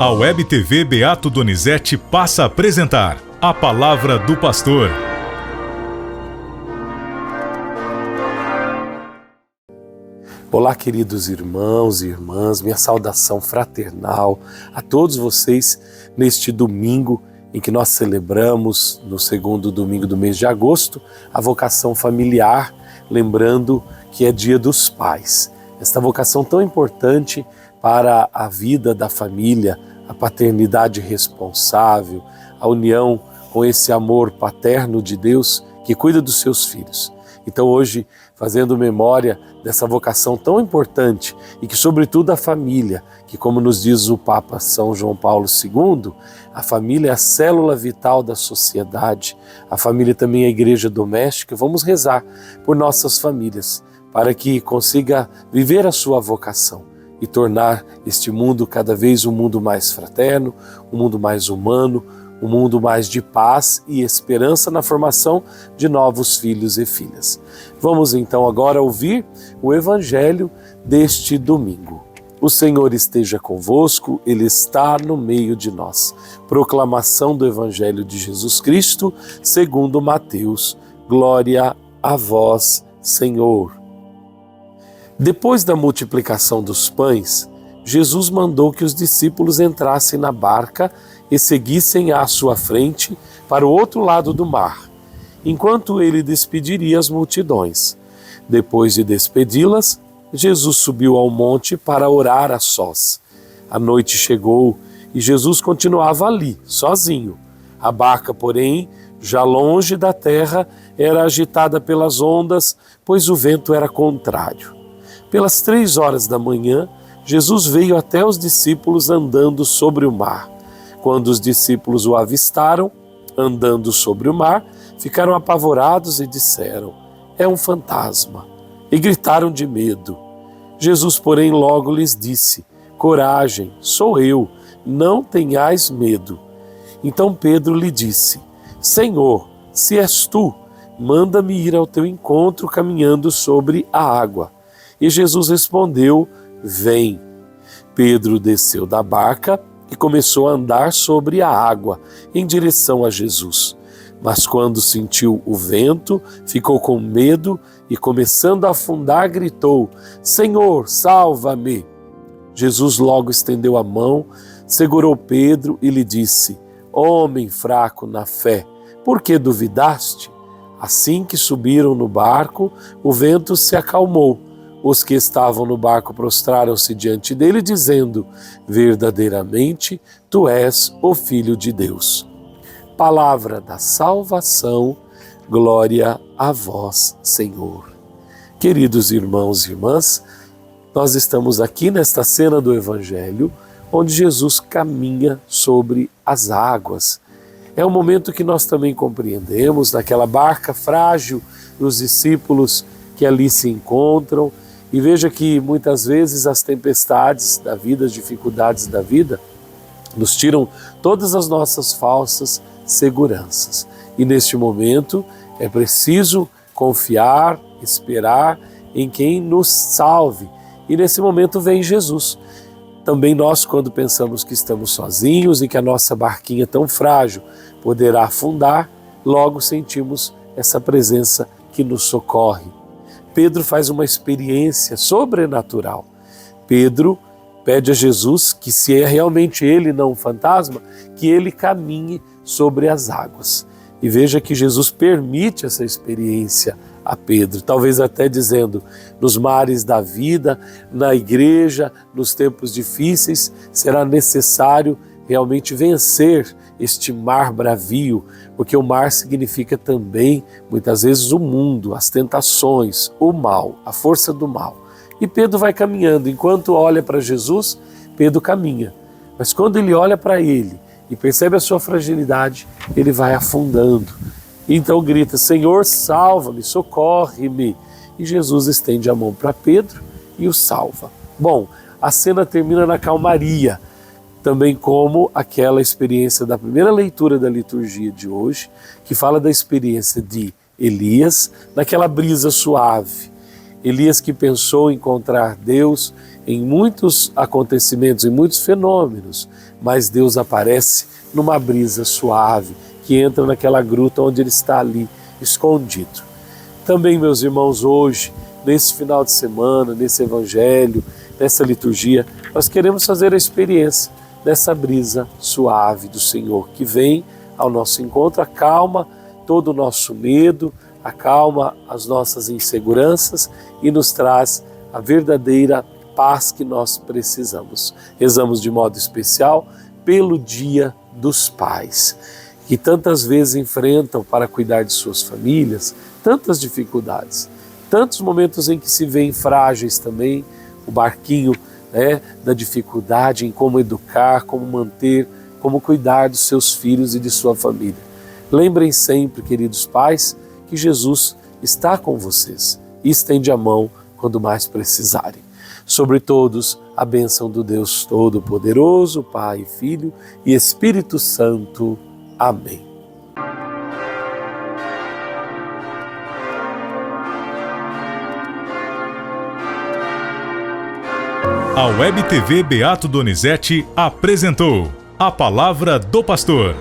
A Web TV Beato Donizete passa a apresentar a Palavra do Pastor. Olá, queridos irmãos e irmãs, minha saudação fraternal a todos vocês neste domingo em que nós celebramos, no segundo domingo do mês de agosto, a vocação familiar, lembrando que é Dia dos Pais. Esta vocação tão importante para a vida da família, a paternidade responsável, a união com esse amor paterno de Deus que cuida dos seus filhos. Então hoje, fazendo memória dessa vocação tão importante e que sobretudo a família, que como nos diz o Papa São João Paulo II, a família é a célula vital da sociedade, a família também é a igreja doméstica, vamos rezar por nossas famílias, para que consiga viver a sua vocação e tornar este mundo cada vez um mundo mais fraterno, um mundo mais humano, um mundo mais de paz e esperança na formação de novos filhos e filhas. Vamos então agora ouvir o Evangelho deste domingo. O Senhor esteja convosco, Ele está no meio de nós. Proclamação do Evangelho de Jesus Cristo, segundo Mateus. Glória a vós, Senhor. Depois da multiplicação dos pães, Jesus mandou que os discípulos entrassem na barca e seguissem à sua frente para o outro lado do mar, enquanto ele despediria as multidões. Depois de despedi-las, Jesus subiu ao monte para orar a sós. A noite chegou e Jesus continuava ali, sozinho. A barca, porém, já longe da terra, era agitada pelas ondas, pois o vento era contrário. Pelas 3 horas da manhã, Jesus veio até os discípulos andando sobre o mar. Quando os discípulos o avistaram, andando sobre o mar, ficaram apavorados e disseram: "É um fantasma!" E gritaram de medo. Jesus, porém, logo lhes disse: "Coragem, sou eu, não tenhais medo." Então Pedro lhe disse: "Senhor, se és tu, manda-me ir ao teu encontro caminhando sobre a água." E Jesus respondeu: "Vem." Pedro desceu da barca e começou a andar sobre a água, em direção a Jesus. Mas quando sentiu o vento, ficou com medo e, começando a afundar, gritou: "Senhor, salva-me!" Jesus logo estendeu a mão, segurou Pedro e lhe disse: "Homem fraco na fé, por que duvidaste?" Assim que subiram no barco, o vento se acalmou. Os que estavam no barco prostraram-se diante dele, dizendo: "Verdadeiramente, tu és o Filho de Deus." Palavra da salvação, glória a vós, Senhor. Queridos irmãos e irmãs, nós estamos aqui nesta cena do Evangelho, onde Jesus caminha sobre as águas. É um momento que nós também compreendemos, naquela barca frágil dos discípulos que ali se encontram. E veja que muitas vezes as tempestades da vida, as dificuldades da vida, nos tiram todas as nossas falsas seguranças. E neste momento é preciso confiar, esperar em quem nos salve. E nesse momento vem Jesus. Também nós, quando pensamos que estamos sozinhos e que a nossa barquinha tão frágil poderá afundar, logo sentimos essa presença que nos socorre. Pedro faz uma experiência sobrenatural. Pedro pede a Jesus que, se é realmente ele, não um fantasma, que ele caminhe sobre as águas. E veja que Jesus permite essa experiência a Pedro, talvez até dizendo: nos mares da vida, na igreja, nos tempos difíceis, será necessário realmente vencer este mar bravio, porque o mar significa também, muitas vezes, o mundo, as tentações, o mal, a força do mal. E Pedro vai caminhando. Enquanto olha para Jesus, Pedro caminha. Mas quando ele olha para ele e percebe a sua fragilidade, ele vai afundando. Então grita: "Senhor, salva-me, socorre-me." E Jesus estende a mão para Pedro e o salva. Bom, a cena termina na calmaria, também como aquela experiência da primeira leitura da liturgia de hoje, que fala da experiência de Elias naquela brisa suave. Elias que pensou encontrar Deus em muitos acontecimentos, em muitos fenômenos, mas Deus aparece numa brisa suave que entra naquela gruta onde Ele está ali, escondido. Também, meus irmãos, hoje, nesse final de semana, nesse Evangelho, nessa liturgia, nós queremos fazer a experiência dessa brisa suave do Senhor, que vem ao nosso encontro, acalma todo o nosso medo, acalma as nossas inseguranças e nos traz a verdadeira paz que nós precisamos. Rezamos de modo especial pelo Dia dos Pais, que tantas vezes enfrentam para cuidar de suas famílias tantas dificuldades, tantos momentos em que se veem frágeis também, o barquinho da dificuldade em como educar, como manter, como cuidar dos seus filhos e de sua família. Lembrem sempre, queridos pais, que Jesus está com vocês e estende a mão quando mais precisarem. Sobre todos, a bênção do Deus Todo-Poderoso, Pai, Filho e Espírito Santo. Amém. A Web TV Beato Donizete apresentou A Palavra do Pastor.